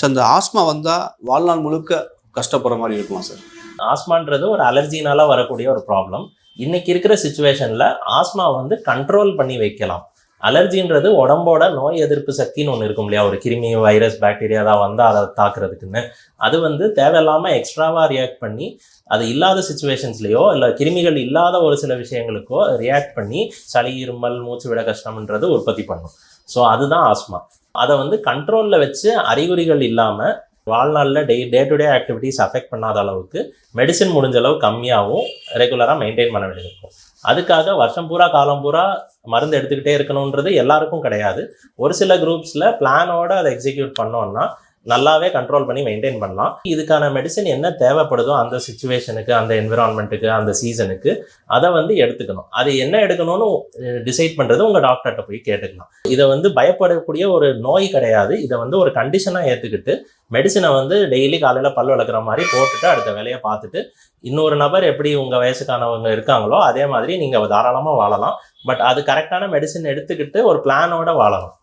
Sir இந்த asthma வந்தால் வாழ்நாள் முழுக்க கஷ்டப்படுற மாதிரி இருக்குமா சார்? ஆஸ்மான்றது ஒரு அலர்ஜினால வரக்கூடிய ஒரு ப்ராப்ளம். இன்னைக்கு இருக்கிற சுச்சுவேஷனில் ஆஸ்மா வந்து கண்ட்ரோல் பண்ணி வைக்கலாம். அலர்ஜின்றது உடம்போட நோய் எதிர்ப்பு சக்தின்னு ஒன்று இருக்கும் இல்லையா, ஒரு கிருமி வைரஸ் பாக்டீரியா தான் வந்து அதை தாக்குறதுக்குன்னு. அது வந்து தேவையில்லாமல் எக்ஸ்ட்ராவாக ரியாக்ட் பண்ணி அது இல்லாத சுச்சுவேஷன்ஸ்லையோ இல்லை கிருமிகள் இல்லாத ஒரு சில விஷயங்களுக்கோ ரியாக்ட் பண்ணி சளி இருமல் மூச்சு விட கஷ்டம்ன்றது உற்பத்தி பண்ணும். ஸோ அதுதான் ஆஸ்மா. அதை வந்து கண்ட்ரோலில் வச்சு அறிகுறிகள் இல்லாமல் வாழ்நாளில் day to day activities affect பண்ணாத அளவுக்கு மெடிசின் முடிஞ்ச அளவு கம்மியாகவும் ரெகுலராக மெயின்டைன் பண்ண வேண்டியது இருக்கும். அதுக்காக வருஷம் பூரா காலம் பூரா மருந்து எடுத்துக்கிட்டே இருக்கணுன்றது எல்லாருக்கும் கிடையாது. ஒரு சில குரூப்ஸில் பிளானோட அதை எக்ஸிக்யூட் பண்ணோன்னா நல்லாவே கண்ட்ரோல் பண்ணி மெயின்டைன் பண்ணலாம். இதுக்கான மெடிசன் என்ன தேவைப்படுதோ அந்த சுச்சுவேஷனுக்கு, அந்த என்விரான்மெண்ட்டுக்கு, அந்த சீசனுக்கு அதை வந்து எடுத்துக்கணும். அது என்ன எடுக்கணும்னு டிசைட் பண்ணுறது உங்கள் டாக்டர்கிட்ட போய் கேட்டுக்கலாம். இதை வந்து பயப்படக்கூடிய ஒரு நோய் கிடையாது. இதை வந்து ஒரு கண்டிஷனாக ஏற்றுக்கிட்டு மெடிசனை வந்து டெய்லி காலையில் பல் விளக்குற மாதிரி போட்டுட்டு அடுத்த வேலையை பார்த்துட்டு இன்னொரு நபர் எப்படி உங்கள் வயசுக்கானவங்க இருக்காங்களோ அதே மாதிரி நீங்கள் தாராளமாக வாழலாம். பட் அது கரெக்டான மெடிசன் எடுத்துக்கிட்டு ஒரு பிளானோட வாழலாம்.